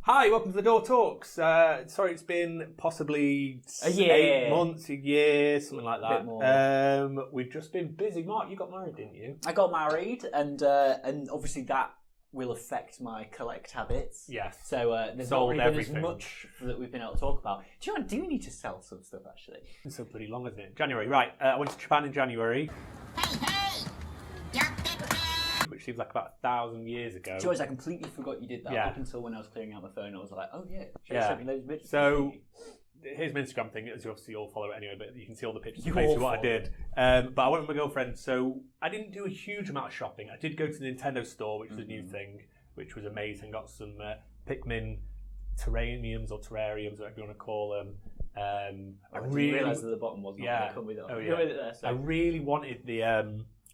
Hi, welcome to the Door Talks. Sorry, it's been possibly a year. 8 months, a year, something like that. A bit more. We've just been busy. Mark, you got married, didn't you? I got married, and obviously that will affect my collect habits. Yes. So there's Sold not really been everything. as much that we've been able to talk about. Do you know, I do need to sell some stuff, actually. It's so bloody long, isn't it? January, right. I went to Japan in January. Which seems like about 1,000 years ago. George, I completely forgot you did that. Yeah. Up until when I was clearing out my phone, I was like, oh yeah. Yeah. Pictures. So here's my Instagram thing, as you obviously all follow it anyway, but you can see all the pictures You of basically all what I follow did. But I went with my girlfriend, so I didn't do a huge amount of shopping. I did go to the Nintendo store, which was a new thing, which was amazing. Got some Pikmin terrariums, whatever you want to call them. I really realised that the bottom wasn't going to come with it. Oh, yeah. I really wanted the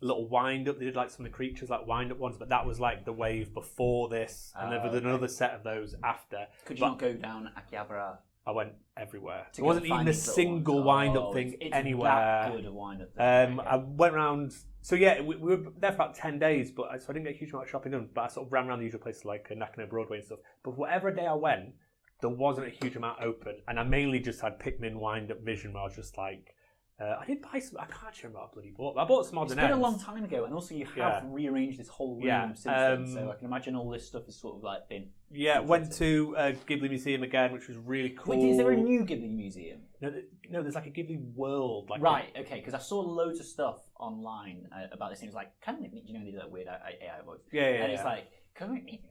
little wind-up. They did like some of the creatures, like wind-up ones, but that was like the wave before this, and then with another set of those after. Could you not go down Akihabara? I went everywhere. There go wasn't find even a these little single ones? wind-up thing it's anywhere. That good a wind-up thing. I went around. So yeah, we were there for about 10 days, but so I didn't get a huge amount of shopping done. But I sort of ran around the usual places like Nakano Broadway and stuff. But whatever day I went, there wasn't a huge amount open, and I mainly just had Pikmin wind-up vision where I was just like. I did buy some. I can't actually remember what I bloody bought. I bought some odds and ends. It's been a long time ago, and also you have rearranged this whole room since then. So I can imagine all this stuff is sort of like been. Yeah, went to Ghibli Museum again, which was really cool. Wait, is there a new Ghibli museum? No, there's like a Ghibli world. Like right, okay, because I saw loads of stuff online about this, and it was like, kind of, you know, they do that weird AI voice. Yeah. And it's like, come with me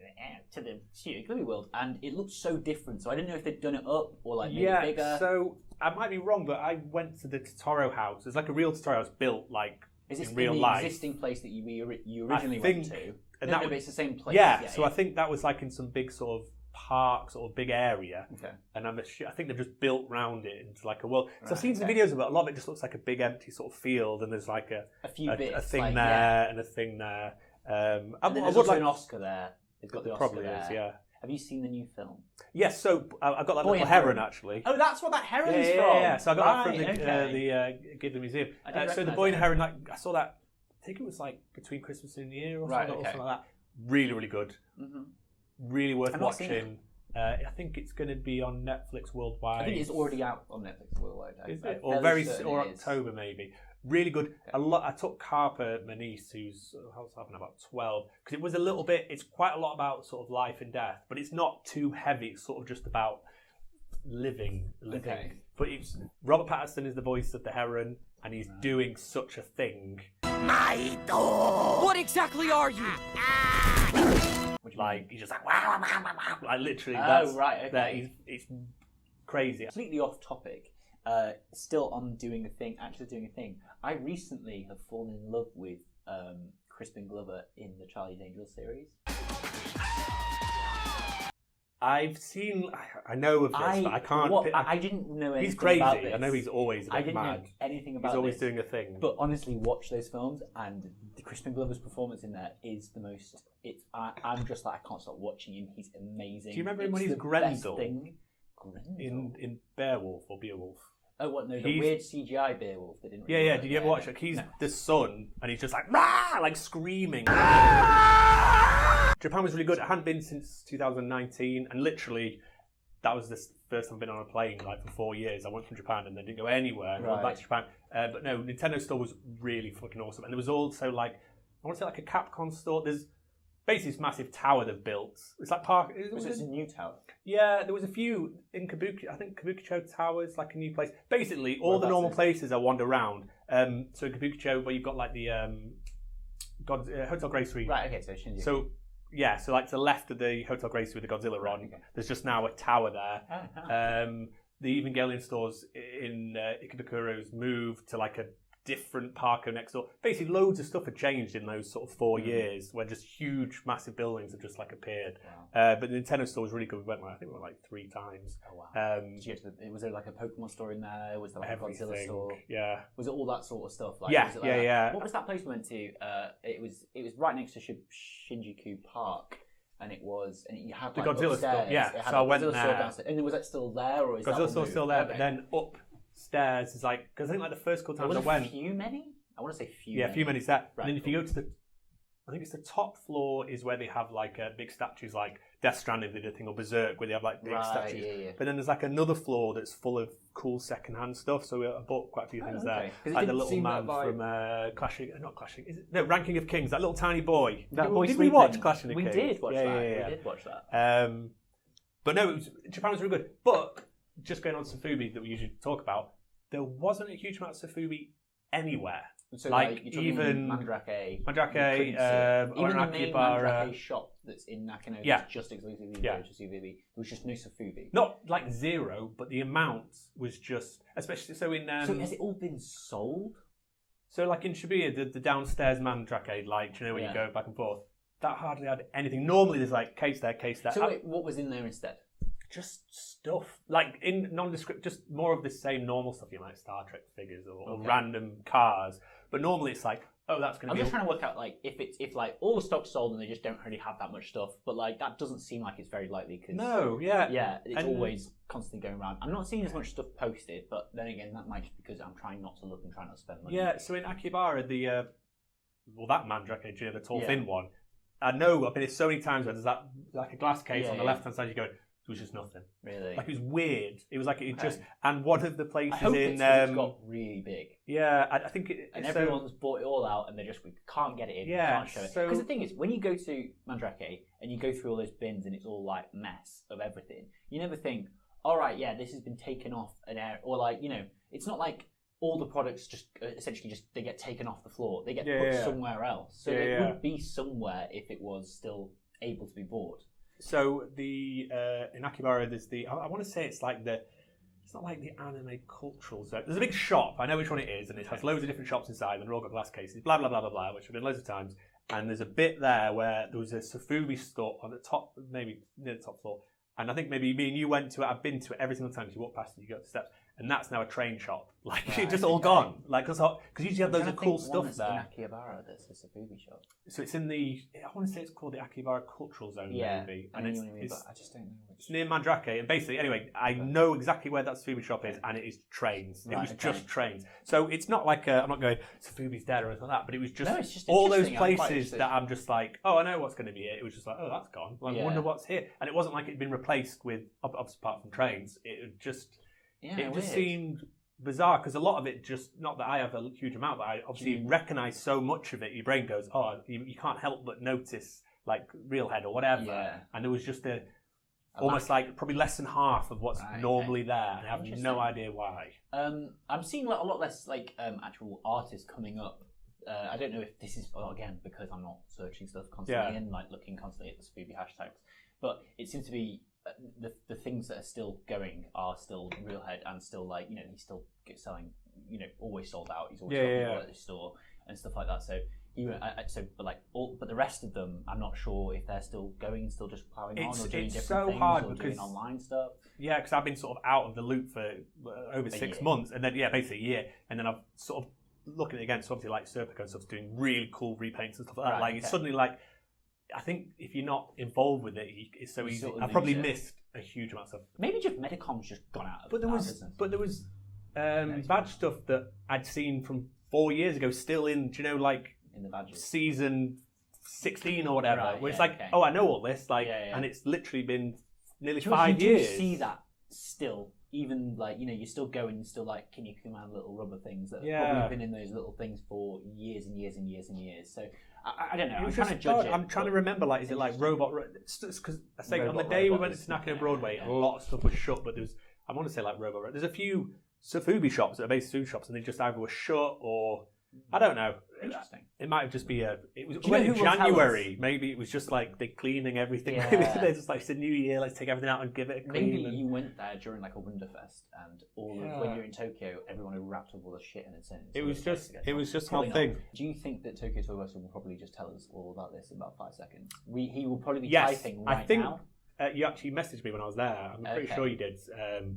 to the Ghibli world, and it looked so different. So I didn't know if they'd done it up or like made it bigger. So I might be wrong, but I went to the Totoro house. There's like a real Totoro house built like is this in real the life. Existing place that you originally went to? And but it's the same place. Yeah, so I think that was like in some big sort of park, sort of big area. Okay. And I think they've just built round it into like a world. So I've seen some videos of it. A lot of it just looks like a big empty sort of field, and there's like a few bits, a thing like, there and a thing there. And then there's also an Oscar there. It's got the Oscar probably there. is, yeah. Have you seen the new film? Yes, so I've got that little heron actually. Oh, that's what that heron's from. Yeah. So I got that from the Ghibli Museum. So the boy and the heron, like I saw that. I think it was like between Christmas and New Year or something like that. Really, really good. Mm-hmm. Really worth watching. I think it's going to be on Netflix worldwide. I think it's already out on Netflix worldwide. Is it? Or October maybe. Really good. Okay. I took Harper, my niece, who's about 12, because it was a little bit. It's quite a lot about sort of life and death, but it's not too heavy. It's sort of just about living. Okay. But it's Robert Pattinson is the voice of the heron, and he's doing such a thing. What exactly are you? Like he's just like wow, like literally. Oh right, okay. It's crazy. Completely off topic. Still on doing a thing. I recently have fallen in love with Crispin Glover in the Charlie's Angels series. I've seen. I know of this, but I can't. I didn't know anything. He's crazy. About this. I know he's always a bit I didn't mad. know anything about. He's always this. doing a thing. But honestly, watch those films, and the Crispin Glover's performance in there is the most. I'm just like I can't stop watching him. He's amazing. Do you remember him when he was Grendel? Grendel in Beowulf or Beowulf? Oh, what? No, the weird CGI Beowulf. That didn't. Really Did you ever watch it? He's the son, and he's just like like screaming. Japan was really good. I hadn't been since 2019, and literally, that was the first time I've been on a plane like for 4 years. I went from Japan and then didn't go anywhere. And went back to Japan. But no, Nintendo store was really fucking awesome, and there was also like I want to say like a Capcom store. There's basically this massive tower they've built. It's like park. Was it a new tower? Yeah, there was a few in Kabuki. I think Kabukicho Tower is like a new place. Basically, all the normal places I wander around. So in Kabukicho, where you've got like the Hotel Grey Suite. Right. Okay. So Shinjuku. So yeah, so like to the left of the Hotel Grey Suite with the Godzilla on. Okay. There's just now a tower there. The Evangelion stores in Ikubakuro's moved to like a different parko next door. Basically, loads of stuff had changed in those sort of 4 years, where just huge, massive buildings have just like appeared. Wow. But the Nintendo store was really good. We went, I think we went like 3 times. Oh wow! Did you get to was there like a Pokemon store in there? Was there like everything. A Godzilla store? Yeah. Was it all that sort of stuff? Like, yeah, was it yeah. What was that place we went to? It was right next to Shinjuku Park. And you had the like, Godzilla upstairs, store. Yeah, so I went there. And was that still there, or is Godzilla store still there? Okay. But then upstairs is like because I think like the first couple times I went. Few many? I want to say few. Yeah, few many set. Right, and then if you go to I think it's the top floor is where they have like big statues like Death Stranding, they did a thing, or Berserk, where they have like big statues. Yeah. But then there's like another floor that's full of cool second-hand stuff. So I bought quite a few things there. Like the little man from Ranking of Kings, that little tiny boy. Did we watch Clashing of Kings? We did watch that. Yeah. We did watch that. But no, Japan was really good. But just going on Sofubi that we usually talk about, there wasn't a huge amount of Sofubi anywhere. So like you're even Mandrake, even the main Akihabara. Mandrake shop that's in Nakano is just exclusively to Sofubi. There was just no Sofubi. Not like zero, but the amount was just, especially so in. So has it all been sold? So like in Shibuya, the downstairs Mandrake, like you know when you go back and forth, that hardly had anything. Normally there's like case there. So wait, what was in there instead? Just stuff like in nondescript, just more of the same normal stuff. You like Star Trek figures or random cars, but normally it's like, oh, that's going to be. I'm just trying to work out like if like all the stock's sold and they just don't really have that much stuff, but like that doesn't seem like it's very likely because it's always constantly going around. I'm not seeing as much stuff posted, but then again, that might just because I'm trying not to look and trying not to spend money. Yeah, so in Akihabara, that Mandrake, the tall thin one. I know I've been here so many times where there's that like a glass case on the left hand side. You go. It was just nothing. Really? Like it was weird. It was like it just. And one of the places I hope in. It's got really big. Yeah, I think and everyone's bought it all out, and we can't get it in. Yeah, we can't show it. Because the thing is, when you go to Mandrake and you go through all those bins, and it's all like mess of everything, you never think, all right, this has been taken off an area, or like it's not like all the products just essentially they get taken off the floor. They get put somewhere else. So it would be somewhere if it was still able to be bought. So in Akihabara, there's I want to say it's not like the anime cultural zone. There's a big shop. I know which one it is, and it has loads of different shops inside, and they're all got glass cases. Blah blah blah blah blah, which I've been loads of times. And there's a bit there where there was a Sofubi store on the top, maybe near the top floor. And I think maybe me and you went to it. I've been to it every single time. You walk past it, you go up the steps, and that's now a train shop. Like it's just all gone. Like because you usually have loads of cool stuff there. In Akihabara, there's a Sofubi shop. So it's in I want to say it's called the Akihabara Cultural Zone, maybe. And it's I just don't know. It's near Mandrake, and basically, anyway, I know exactly where that Sofubi shop is, and it is trains. It was just trains. So it's not like I'm not going Sofubi's dead or anything like that, but it was just all those places that I'm just like, oh, I know what's going to be here. It was just like, oh, that's gone. Like, I wonder what's here, and it wasn't like it'd been replaced with apart from trains. It just seemed bizarre because a lot of it just, not that I have a huge amount, but I obviously recognise so much of it. Your brain goes, oh, you can't help but notice like Real Head or whatever, and there was just almost like probably less than half of what's normally there, and I have no idea why. I'm seeing a lot less like actual artists coming up. I don't know if this is again because I'm not searching stuff constantly and like looking constantly at the Sofubi hashtags, but it seems to be the things that are still going are still Real Head and still like he's still selling always sold out. He's always got people at his store and stuff like that. So. But the rest of them, I'm not sure if they're still going, still just plowing on, or doing different things, or doing online stuff. Yeah, because I've been sort of out of the loop for over 6 months, and then basically a year, and then I've sort of looking at it again. So obviously, like Serpico and stuff's doing really cool repaints and stuff like that. It's suddenly like, I think if you're not involved with it, it's so easy. I probably missed a huge amount of stuff. Maybe just Medicom's just gone out of business. But there was badge stuff that I'd seen from 4 years ago, still in in the badges. Season 16 or whatever, where it's oh, I know all this, and it's literally been nearly 5 years. You do see that still, even you still go and you still can you come out little rubber things that have probably been in those little things for years and years and years and years. So I don't know. I'm trying to judge it. I'm trying to remember, is it like Robot? Because I say on the day we went to Nakano Broadway, a lot of stuff was shut, but I want to say like Robot. There's a few Sofubi shops that are based food shops, and they just either were shut or. I don't know. Interesting. It might have just be it was in January. Maybe it was just like they're cleaning everything. Yeah. Maybe they're just like it's a new year. Let's take everything out and give it a clean. Maybe you went there during like a Wonderfest, and when you're in Tokyo, everyone had wrapped up all the shit in its own. It was just one thing. Do you think that Tokyo Toy Works will probably just tell us all about this in about 5 seconds? He will probably be typing right now. You actually messaged me when I was there. I'm pretty sure you did.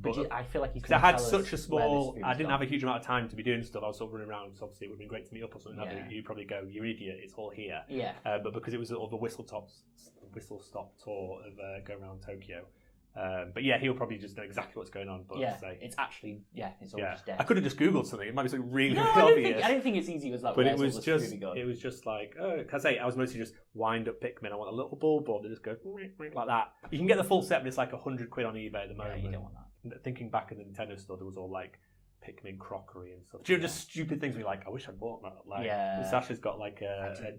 But I feel like he's because I had such a small. I didn't have a huge amount of time to be doing stuff. I was sort of running around. So obviously, it would have been great to meet up or something. Yeah. You probably go, "You idiot! It's all here." Yeah. But because it was sort of the whistle stop tour of going around Tokyo, But yeah, he'll probably just know exactly what's going on. But Yeah, say, it's actually it's all just dead. I could have just Googled something. It might be something really No, obvious. I don't think it's easy as like. But where's it all was the just Sofubi gone? it was just like, I was mostly just wind up Pikmin. I want a little ball board that just go like that. You can get the full set, but it's like £100 on eBay at the moment. Yeah, you don't want that. Thinking back in the Nintendo store, there was all like Pikmin crockery and stuff. Do you know, just stupid things? Where you're like, I wish I'd bought that. Like, Sasha's got like a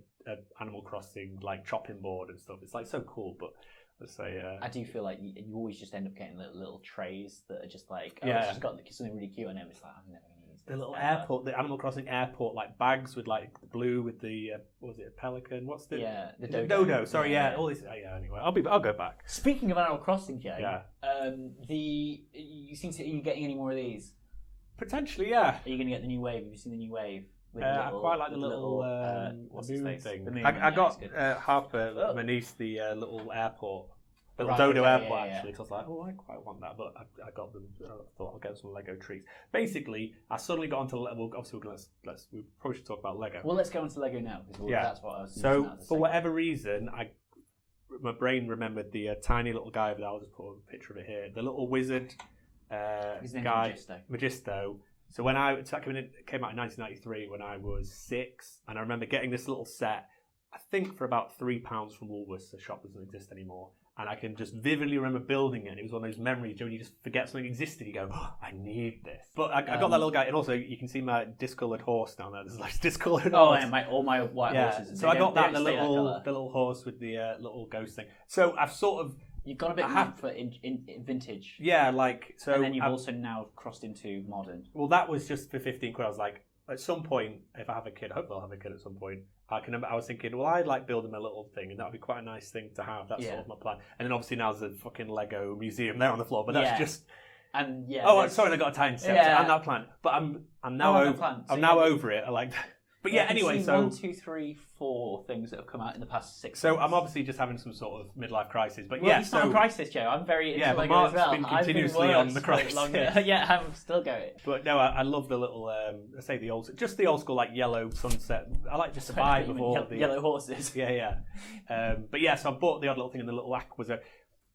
Animal Crossing like chopping board and stuff. It's like so cool, but. Let's say, I do feel like you always just end up getting little trays that are just like, it's just got something really cute on them. It's like, I'm never going to use this. The little airport, the Animal Crossing airport, like bags with like the blue with the, what was it, a pelican? What's the... Yeah, the dodo. Sorry, all this... anyway, I'll go back. Speaking of Animal Crossing, Jay, you getting any more of these? Potentially, yeah. Are you going to get the new wave? Have you seen the new wave? I quite like the little what's his moon face? thing. The moon, I got Harper, my niece, the little airport. Little dodo airport, actually. So I was like, I quite want that. But I got them. I thought I'll get some Lego treats. Basically, I suddenly got onto Lego. Obviously, we probably should talk about Lego. Well, let's go into Lego now. Because that's what I was So, for whatever reason, my brain remembered the tiny little guy over there. I'll just put a picture of it here. The little wizard his name's guy. Magisto. So when it came out in 1993 when I was 6, and I remember getting this little set, I think for about £3 from Woolworths. The shop doesn't exist anymore. And I can just vividly remember building it. And it was one of those memories, when you just forget something existed, you go, I need this. But I got that little guy, and also you can see my discoloured horse down there. There's like discoloured horse. And all my white horses. So I got the little horse with the little ghost thing. So I've sort of... You've gone a bit mad for in vintage. Yeah, like... so. And then you've also now crossed into modern. Well, that was just for 15 quid. I was like, at some point, if I have a kid, I hope I'll have a kid at some point, I was thinking, well, I'd like build them a little thing, and that would be quite a nice thing to have. That's sort of my plan. And then obviously now there's a fucking Lego museum there on the floor, but that's just... And sorry, I got a tiny step. And that plan. But I'm now over it. I like that. But anyway, so 1, 2, 3, 4 things that have come out in the past 6 So months. I'm obviously just having some sort of midlife crisis. But it's not a crisis, Joe. I'm very into Lego Mark's as well. been continuously on the crisis. I'm still going. But no, I love the little, the old school like yellow sunset. I like just the vibe of all the yellow horses. Yeah. So I bought the odd little thing, and the little aqua was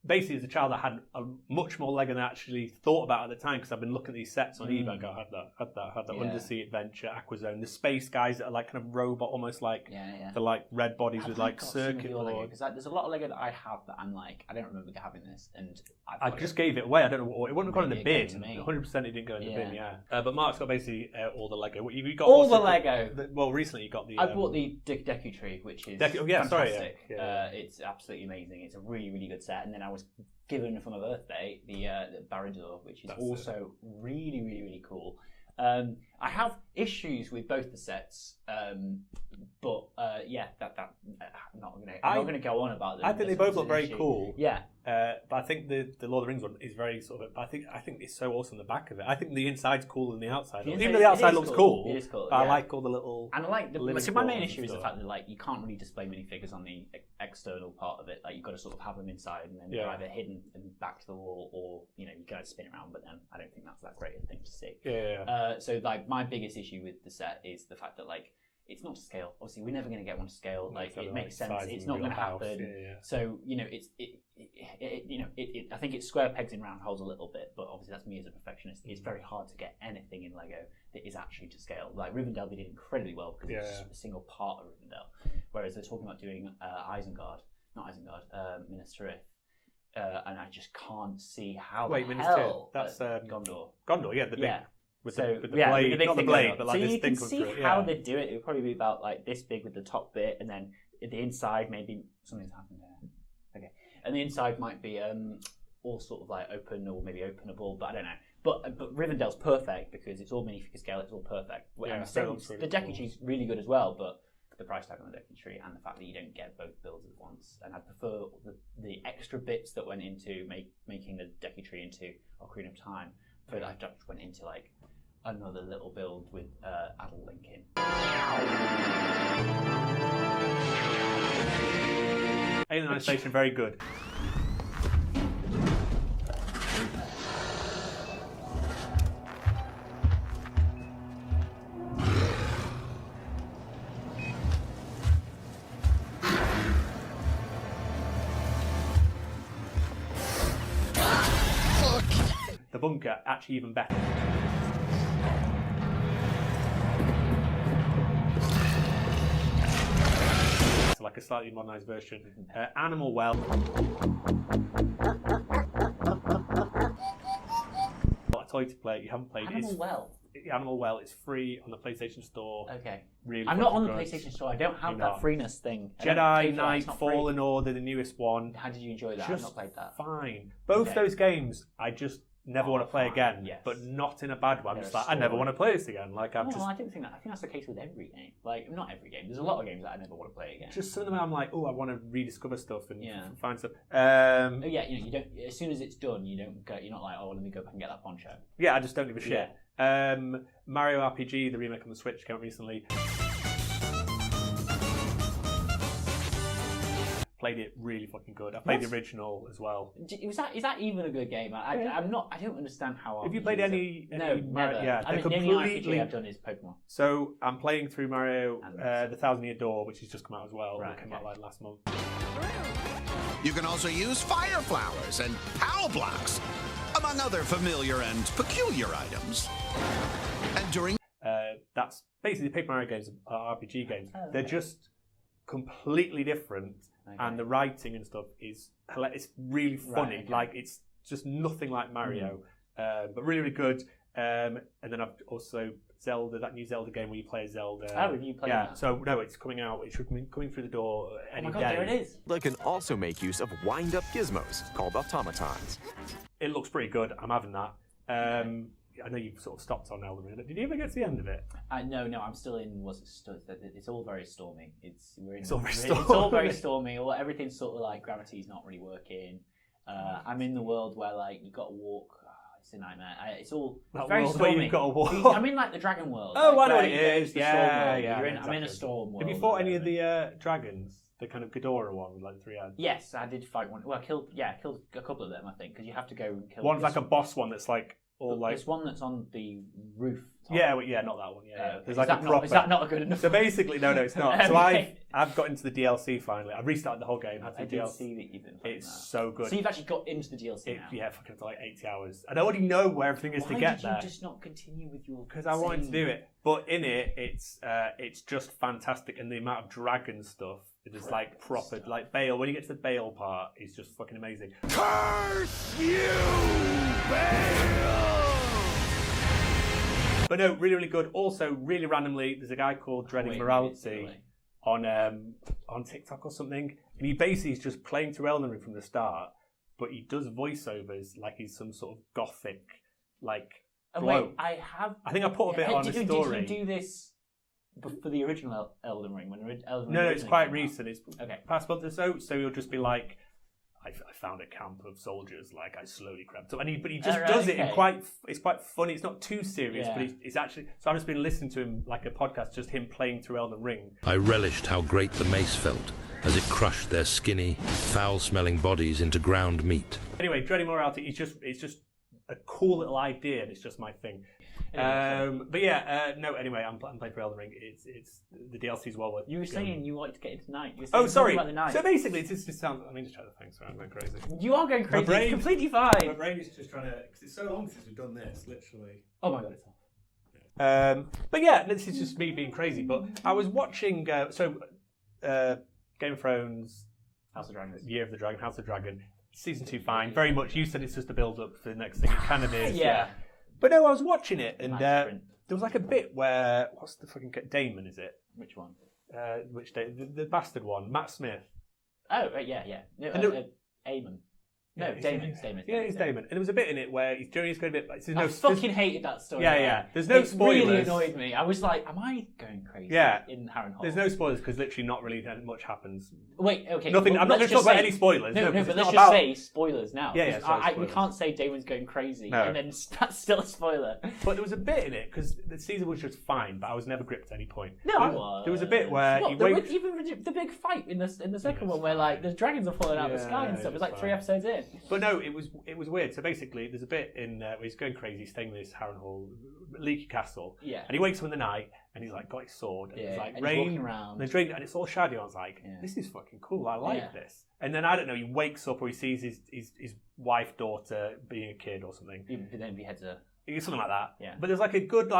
basically, as a child, I had a much more Lego than I actually thought about at the time, because I've been looking at these sets on eBay. I go, had that Undersea Adventure, Aquazone, the space guys that are like kind of robot, almost like the like red bodies with like circuit boards. Because there's a lot of Lego that I have that I'm like, I don't remember having this, and I just gave it away. I don't know what it wouldn't have gone in the bin. 100% it didn't go in the bin. But Mark's got basically all the Lego. You got all the Lego. Recently you got the. I bought the Deku Tree, which is fantastic. It's absolutely amazing. It's a really, really good set, and then I was given for my birthday the Barrador, which is also really, really, really cool. I have issues with both the sets, but I'm not going to go on about them. I think they both look very cool. Yeah. But I think the Lord of the Rings one is very sort of. I think it's so awesome the back of it. I think the inside's cooler than the outside. Even though the outside looks cool, it is cool. But I like all the little. And I like my main issue is the fact that like you can't really display minifigures on the external part of it. Like you've got to sort of have them inside, and then they're either hidden and back to the wall, or you can spin around. But then I don't think that's that great a thing to see. So like my biggest issue with the set is the fact that like it's not to scale. Obviously, we're never going to get one to scale. Like it makes sense. It's not going to happen. So I think it's square pegs in round holes a little bit. But obviously, that's me as a perfectionist. It's very hard to get anything in Lego that is actually to scale. Like Rivendell, they did incredibly well because it's just a single part of Rivendell. Whereas they're talking about doing Minas Tirith. And I just can't see how Minas Tirith. That's Gondor. Gondor, the big. With the blade, not the blade, but like so this you thing can see how they do it. It would probably be about like this big with the top bit, and then the inside maybe something's happened there. Okay, and the inside might be all sort of like open or maybe openable, but I don't know. But Rivendell's perfect because it's all minifigure scale. It's all perfect. The Deku Tree's really good as well, but the price tag on the Deku Tree and the fact that you don't get both builds at once, and I prefer the extra bits that went into making the Deku Tree into Ocarina of Time. But I just went into like another little build with Adult Link in. Alien Isolation, very good. bunker actually even better. So like a slightly modernised version. Animal Well. I told you to play it. You haven't played Animal Well. Animal Well is free on the PlayStation Store. Okay. Really, I'm not on the good. PlayStation Store. I don't have You're that not. freeness thing. Jedi Knight Fallen Order, the newest one. How did you enjoy that? I've Just not played that. fine. Both those games, I just never want to play again. Yes. But not in a bad way. I'm They're just a like, I never story. want to play this again. Like I'm No, just I don't think that. I think that's the case with every game. Like, not every game. There's a lot of games that I never want to play again. just some of them. I'm like, oh, I want to rediscover stuff and Yeah. find stuff. Oh, yeah, you don't. As soon as it's done, you don't go. You're not like, oh, let me go back and get that poncho. Yeah, I just don't give a shit. Mario RPG, the remake on the Switch, came out recently. Played it really fucking good. I played the original as well. Is that even a good game? I'm not. I don't understand how. Have you played any No, never. Yeah, I mean, the only RPG I've done is Pokemon. So I'm playing through Mario, the Thousand Year Door, which has just come out as well. Right, It came out like last month. You can also use fire flowers and power blocks, among other familiar and peculiar items. And during That's basically Paper Mario games are RPG games. Oh, okay. They're just completely different, and the writing and stuff is it's really funny. Right, okay. Like it's just nothing like Mario, but really, really good. And then I've also Zelda, that new Zelda game where you play as Zelda. Oh, have you played that? So no, it's coming out. It should be coming through the door any Oh my day. god, there it is. They can also make use of wind-up gizmos called automatons. It looks pretty good. I'm having that. I know you've sort of stopped on Elden Ring. Did you ever get to the end of it? No, I'm still in. It's all very stormy. It's all very It's all stormy. very stormy. Or everything's sort of like gravity's not really working. I'm in the world where like you got to walk. It's a nightmare. It's all That very world where stormy. you've got to walk. I'm in like the dragon world. Oh, like, I know what where it is. the storm Yeah, world. yeah. I'm in a exactly. storm world. Have you fought any of the dragons? The kind of Ghidorah one with like 3 heads? Yes, I did fight one. Well, I killed a couple of them. I think because you have to go and kill. One's like a boss one that's like all like. There's one that's on the roof. Top. Yeah, well, yeah, not that one. Yeah, Okay. there's like a Is proper. that not good enough? So basically, no, it's not. So Okay. I've got into the DLC finally. I've restarted the whole game. Had I to did DLC. see that you've been playing It's that. so good. So you've actually got into the DLC now. Yeah, fucking for like 80 hours. And I already know where everything is Why to get did you there. just not continue with your? Because I wanted to do it. But in it, it's just fantastic, and the amount of dragon stuff. It is like proper, like Bale. When you get to the Bale part, it's just fucking amazing. Curse you, Bale! But no, really, really good. Also, really randomly, there's a guy called Dreading Morality on TikTok or something, and he basically is just playing through Elden Ring from the start, but he does voiceovers like he's some sort of gothic, like bloke. Wait, I think I put a bit on a story. Did you do this for the original Elden Ring? When Elden Ring No, it's quite came out? recent. It's Okay. past month or so. So he'll just be like, I found a camp of soldiers. Like I slowly crept up, but he just Alright, does it in okay. It's quite funny. It's not too serious, Yeah. but it's actually. So I've just been listening to him like a podcast, just him playing through Elden Ring. I relished how great the mace felt as it crushed their skinny, foul-smelling bodies into ground meat. Anyway, Dreading Morality. It's just a cool little idea, and it's just my thing. But yeah, no. Anyway, I'm playing for Elden Ring. It's the DLC's well worth. You were saying you like to get into night. You were Oh, saying sorry. About the night. So basically, it just sounds. I mean, just try to think. Sorry, I'm going crazy. You are going crazy. brain- It's completely My fine. brain is just trying to. Because it's so long since we've done this, literally. Oh my god, it's off. But yeah, this is just me being crazy. But I was watching. Game of Thrones, House of Dragons. Year of the Dragon, House of Dragon, season 2, fine. Very much. You said it's just a build up for the next thing. It kind of is. Yeah. But no, I was watching it, and Nice sprint. there was like a bit where what's the fucking Damon? Is it? Which one? The bastard one, Matt Smith. Oh, yeah. No, And Eamon. No, Yeah, Damon. it's Damon. Yeah, it's Damon. And there was a bit in it where Journey's going a bit. There's I no, fucking hated that story. Yeah, yeah. There's no it spoilers. really annoyed me. I was like, am I going crazy Yeah. in Harrenhal? There's no spoilers because literally not really that much happens. Wait, okay. Nothing. well, I'm not going let's to talk just about say- any spoilers. No, 'cause but it's let's not just about- say spoilers now. Yeah, yeah, 'cause sorry, we spoilers. can't say Damon's going crazy, No. and then that's still a spoiler. But there was a bit in it because the season was just fine, but I was never gripped at any point. No, There was a bit where he wakes. even the big fight in the second one where like the dragons are falling out of the sky and Yeah, stuff. It was like it's 3 fine. episodes in. But no, it was weird. So basically, there's a bit in where he's going crazy, staying in this Harrenhal leaky castle, Yeah. and he wakes up in the night, and he's like got his sword, and Yeah, there's like and he's walking rain, around. and there's rain, and it's all shadowy. I was like, this is fucking cool. I like this. And then I don't know, he wakes up or he sees his wife, daughter being a kid or something. Then he heads a Something like that. Yeah. But there's like a good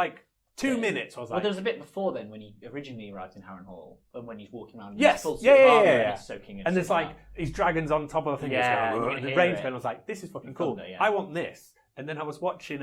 2 minutes. I was well, like, there was a bit before then when he originally arrived in Harrenhal, and when he's walking around. In yes, his full suit yeah, of armour yeah. And he's soaking. And there's these dragons on top of the thing. Yeah, you and can the hear rain's it. going. I was like, this is fucking cool. Thunder, yeah. I want this. And then I was watching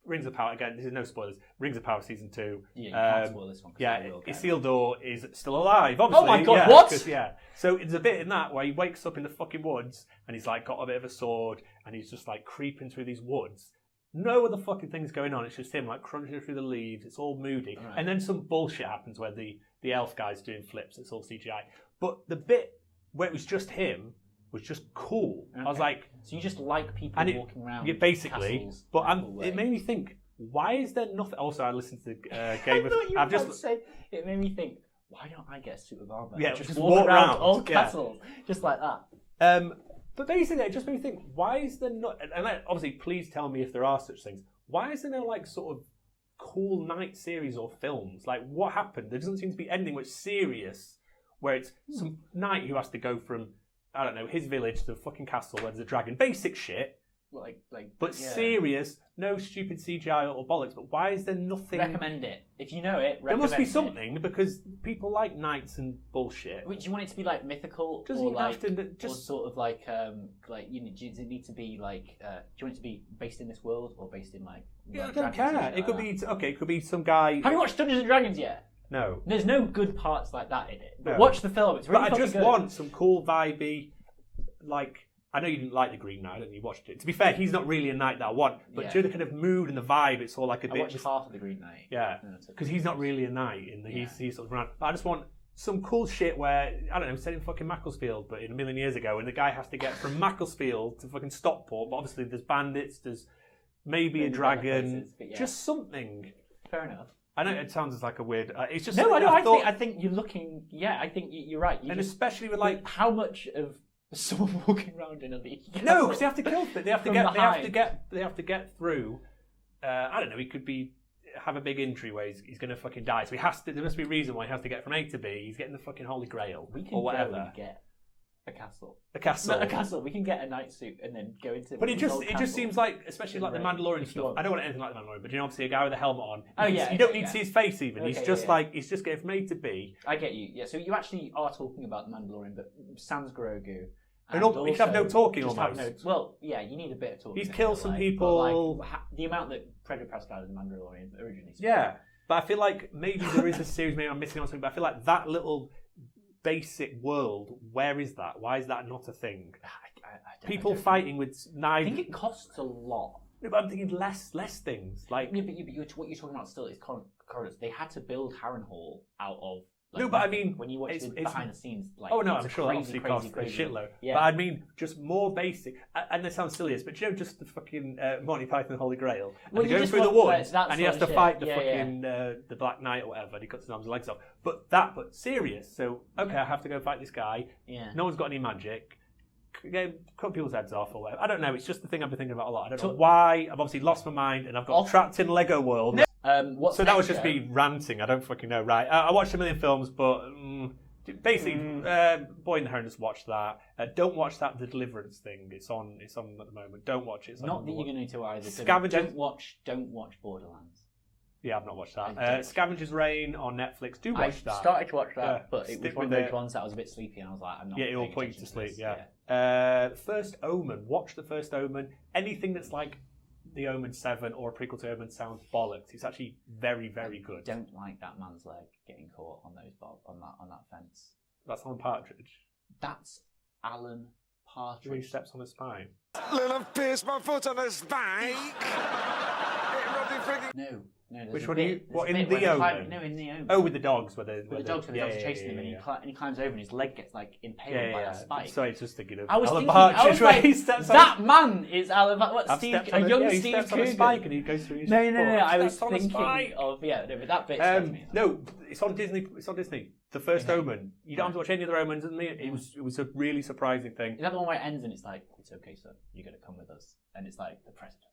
Rings of Power again. This is no spoilers. Rings of Power season 2. Yeah, you can't spoil this one. Yeah, Isildur is still alive. Obviously. Oh my god! What? Yeah. So there's a bit in that where he wakes up in the fucking woods and he's like got a bit of a sword and he's just like creeping through these woods. No other fucking things going on. It's just him like crunching through the leaves. It's all moody. Right. And then some bullshit happens where the elf guy's doing flips. It's all CGI. But the bit where it was just him was just cool. Okay. I was like, so you just like people walking around? Yeah, basically. Castles but it made me think. Why is there nothing? Also, I listened to Game of. I've just say it made me think. Why don't I get a suit of armor? Yeah, just walk around old castles just like that. But basically, it just made me think. Why is there not? And obviously, please tell me if there are such things. Why is there no sort of cool knight series or films? Like, what happened? There doesn't seem to be anything which serious, where it's some knight who has to go from I don't know his village to a fucking castle where there's a dragon. Basic shit. But serious, no stupid CGI or bollocks. But why is there nothing? Recommend it if you know it. There must be something because people like knights and bullshit. Do you want it to be mythical, does or have to just or sort of does it need to be do you want it to be based in this world or based in I don't care. It could be It could be some guy. Have you watched Dungeons and Dragons yet? No. There's no good parts like that in it. But watch the film. It's really But I just good. want some cool vibey I know you didn't like The Green Knight and you watched it. To be fair, he's not really a knight that I want. But due to the kind of mood and the vibe, it's all like a bit... I watched half of The Green Knight. Yeah, because he's not really a knight. He's sort of around. But I just want some cool shit where, I don't know, set in fucking Macclesfield, but in a million years ago, and the guy has to get from Macclesfield to fucking Stockport, but obviously there's bandits, there's maybe a dragon, just something. Fair enough. I know it sounds like a weird... it's just no, I think you're looking... Yeah, I think you're right. And especially with how much of... someone walking around in a league. No, because they have to kill. They have to get through. I don't know. He could have a big injury where he's going to fucking die. So he has to. There must be a reason why he has to get from A to B. He's getting the fucking Holy Grail or whatever. Go and get a castle. A castle. Not a castle. We can get a knight suit and then go into. But it just seems like, especially like the Mandalorian stuff. I don't want anything like the Mandalorian, but obviously a guy with a helmet on. You don't need to see his face even. He's just he's just getting from A to B. I get you. Yeah. So you actually are talking about the Mandalorian, but Sans Grogu. And he should have no talking almost. Well, yeah, you need a bit of talking. He's killed some people. The amount that Pedro Pascal in The Mandalorian originally spoke. Yeah, but I feel like maybe there is a series, maybe I'm missing on something, but I feel like that little basic world, where is that? Why is that not a thing? People fighting with knives. I think it costs a lot. No, but I'm thinking less things. Like, yeah, but what you're talking about still is corridors. They had to build Harrenhal out of... no, but I mean, when you watch the behind the scenes, oh no, I'm sure that obviously costs a shitload. Yeah. But I mean, just more basic. And this sounds silly, but just the fucking Monty Python Holy Grail. And he goes through the woods, and he has to fight the fucking the Black Knight or whatever, and he cuts his arms and legs off. But serious. So I have to go fight this guy. Yeah. No one's got any magic. Cut people's heads off or whatever. I don't know. It's just the thing I've been thinking about a lot. I don't know why. I've obviously lost my mind, and I've got trapped in Lego World. No. So that was just me ranting. I don't fucking know. Right. I watched a million films, but basically, Boy in the Heron, just watch that. Don't watch that The Deliverance thing. It's on at the moment. Don't watch it. It's not that you're going to either. Scavengers. Don't watch Borderlands. Yeah, I've not watched that. Scavenger's Reign on Netflix. Do watch that. I started to watch that, but it was one of those ones that I was a bit sleepy, and I was like, I'm not. Yeah, it will put you to sleep. Yeah. First Omen. Watch The First Omen. Anything that's like The Omen 7 or a prequel to Omen sounds bollocks. It's actually very, very good. I don't like that man's leg getting caught on that fence. That's Alan Partridge. That's Alan Partridge. When he steps on his spine. Little pierce my foot on his spine. No. Which one are you? What, in The Omen? No, in The Omen. Oh, with the dogs. With the dogs chasing him, and he climbs over, and his leg gets impaled by a spike. Sorry, it's just thinking of Alan Partridge. That man is Alan. A young Steve Coogan. On a spike and he goes through his No. I was thinking of but that bit. No, it's on Disney. The First Omen. You don't have to watch any other Omens. It was a really surprising thing. Is that the one where it ends and it's like, it's okay, sir, you're going to come with us, and it's like the president.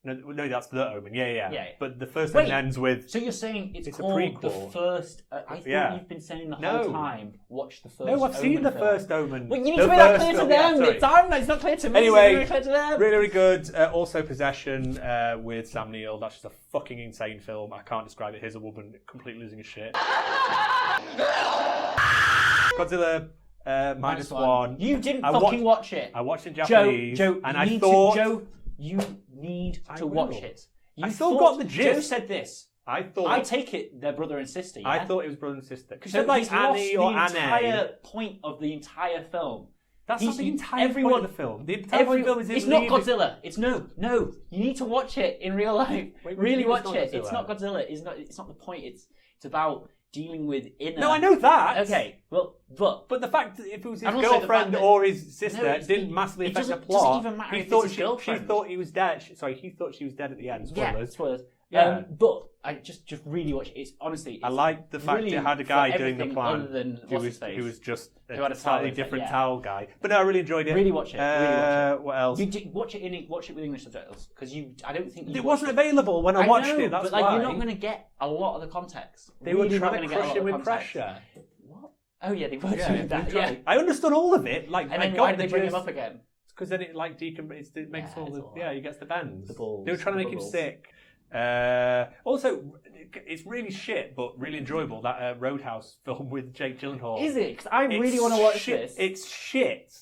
No, that's The Omen. Yeah. Yeah. But the first Wait, thing ends with. So you're saying it's a called prequel. the first? I thought you've been saying the whole time. Watch the first. No, I've seen the film. first Omen. Well, you need The to make that first clear to film, them. sorry. It's not clear to me. Anyway, it's clear to them. really, really good. Also, Possession with Sam Neill. That's just a fucking insane film. I can't describe it. Here's a woman completely losing his shit. Godzilla minus one. You didn't fucking watch it. I watched it in Japanese. Joe, and you need to watch it. I still got the gist. Joe said this. I take it they're brother and sister. Yeah? I thought it was brother and sister. Because so you said like he's Annie or lost the Anne. entire point of the entire film. That's not the entire point of the film. The entire point of the film is it's not Godzilla. It's no. You need to watch it in real life. Really watch it. It's not Godzilla. It's not the point. It's about dealing with inner. No, I know that. Okay, well, but the fact that if it was his girlfriend or his sister, it didn't massively affect the plot. It doesn't even matter if it's his girlfriend. She thought he was dead. He thought she was dead at the end. Spoilers. Yeah, spoilers. Yeah. But I just really watch it. It's honestly. I like the fact it had a guy doing the plan who was just who had a slightly different towel guy. But no, I really enjoyed it. Really watch it. What else? Watch it with English subtitles because I don't think it wasn't available when I watched it. That's but why you're not going to get a lot of the context. They were trying to crush him with pressure. What? Oh yeah, they were doing that. Yeah, I understood all of it. Like, and then why did they bring him up again? Because then it like it makes all the he gets the bends. The balls, they were trying to make him sick. Also, it's really shit, but really enjoyable. That Roadhouse film with Jake Gyllenhaal. Is it? 'Cause I really want to watch this. It's shit,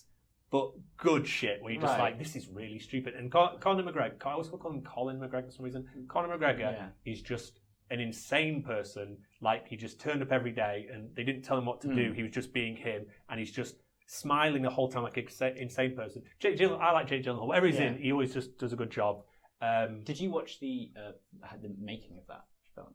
but good shit. Where you're just like, this is really stupid. And Conor McGregor, I always call him Colin McGregor for some reason. Conor McGregor is just an insane person. Like, he just turned up every day, and they didn't tell him what to do. He was just being him, and he's just smiling the whole time like an insane person. I like Jake Gyllenhaal. Whatever he's in, he always just does a good job. Did you watch the making of that film?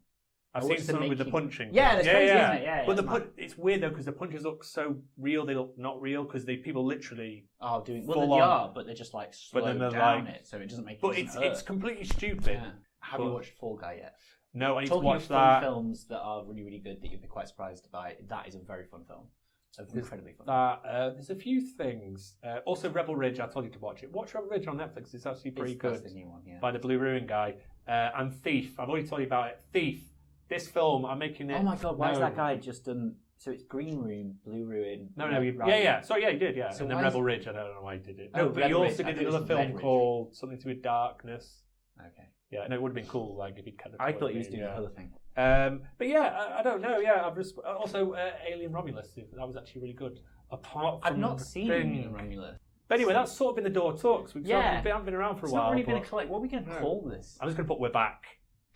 I've seen some with the punching. Yeah, that's crazy, isn't it? Yeah, but it's weird though because the punches look so real. They look not real because people literally doing well. They are, but they're just like slowed down it, so it doesn't make. But it's completely stupid. Yeah. Have you watched Fall Guy yet? No, I need to Talking watch of that. Films that are really, really good that you'd be quite surprised by. That is a very fun film. Incredibly fun. There's a few things. Also, Rebel Ridge. I told you to watch it. Watch Rebel Ridge on Netflix. It's actually pretty good. That's the new one, yeah. By the Blue Ruin guy. And Thief. I've already told you about it. Thief. This film, I'm making it. Oh my god! Why is that guy just done? So it's Green Room, Blue Ruin. Yeah. Sorry, yeah, he did. Yeah, so and then Rebel Ridge. I don't know why he did it. No, but he also did another film called Something to Do with Darkness. Okay. Yeah, no, it would have been cool, like if he'd kind of. I thought he was doing the other thing. But yeah, I don't know. Yeah, I've just also Alien Romulus. That was actually really good. Apart from I've not seen Alien Romulus. But anyway, that's sort of been the Door Talks. We haven't been around for a while. It's not really been a collect. What are we going to call this? I'm just going to put We're Back.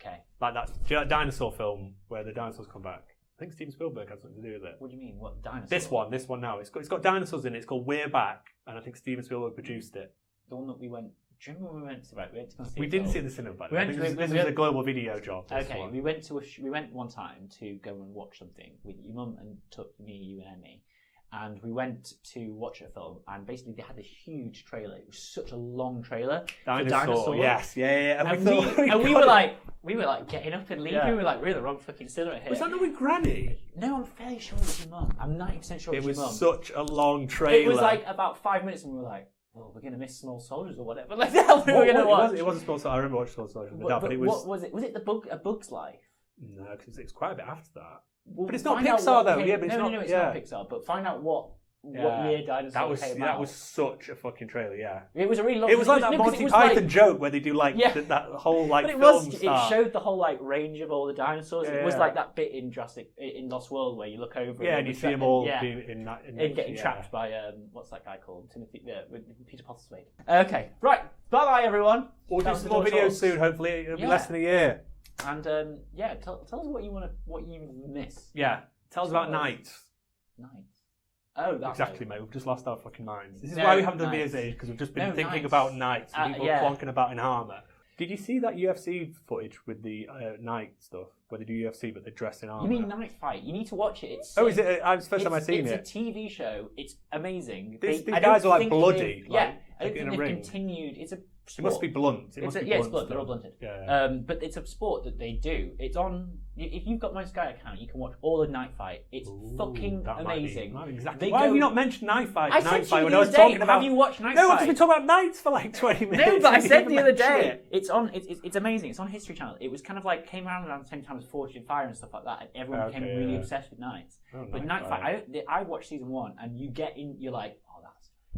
Okay. Like that dinosaur film where the dinosaurs come back. I think Steven Spielberg has something to do with it. What do you mean? What dinosaur? This one now. It's got dinosaurs in it. It's called We're Back, and I think Steven Spielberg produced it. The one that we went. Do you remember when we went to? Right, we went to go see. We didn't see the cinema, by the way. This was a global video job. Okay, we went one time to go and watch something with your mum and took me, you, and Emmy. And we went to watch a film, and basically they had this huge trailer. It was such a long trailer. Dinosaur. Yes, yeah. And we were like getting up and leaving. Yeah. We were like, we're in the wrong fucking cinema here. Was that not with Granny? No, I'm fairly sure it was your mum. I'm 90% sure it was your mum. It was such a long trailer. It was like about 5 minutes, and we were like, well, we're going to miss Small Soldiers or whatever. Like, the hell we were going to watch. It wasn't Small Soldiers. I remember watching Small Soldiers. But it was. What was it? Was it A Bug's Life? No, because it's quite a bit after that. Well, but it's not Pixar though. Yeah, but it's not. No, it's not Pixar. But find out what year Dinosaur came out. That was such a fucking trailer. Yeah, it was a really long. It was like that Monty Python joke where they do that whole like film start. It showed the whole like range of all the dinosaurs. It was like that bit in Lost World where you look over. Yeah, and you see them all getting trapped by what's that guy called? Peter Postlethwaite. Okay, right. Bye bye everyone. We'll do some more videos soon. Hopefully, it'll be less than a year. And tell us what you miss. Yeah, tell us about nights. Nights. Oh, that's exactly, mate. We've just lost our fucking minds. This is why we haven't done videos because we've just been thinking about nights and people plonking about in armour. Did you see that UFC footage with the night stuff where they do UFC but they dress in armour? You mean Night Fight? You need to watch it. It's is it? It's the first time I've seen it. It's a TV show. It's amazing. These guys are like bloody. Yeah, I don't Like in think a they've ring? continued. It's a It sport. must be blunt. It must be It's blunt blunt. They're all stuff. blunted. Yeah. But it's a sport that they do. It's on. If you've got my Sky account, you can watch all of Night Fight. It's fucking That amazing. Might be exactly. They Why have go- you not mentioned Night Fight? I Night said to Fight you when the I was other day, talking about. have you watched Night No, Fight? because we talk about nights for like 20 minutes. No, but I You said didn't the other mention day, it. it's on. It's amazing. It's on History Channel. It was kind of like came around the same time as Forged in Fire and stuff like that, and everyone became Okay, really yeah. obsessed with Knights. Oh, But Night Night Fight. Fight, I watched season 1, and you get in, you're like, oh,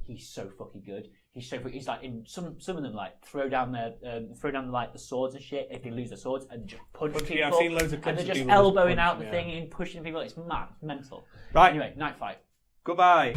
he's so fucking good. He's like in some of them like throw down like the swords and shit if they lose their swords and just punch people. Yeah, I've seen loads of and clips they're of just people elbowing punch, out the yeah. thing and pushing people. It's mad, it's mental. Right. Anyway, Night Fight. Goodbye.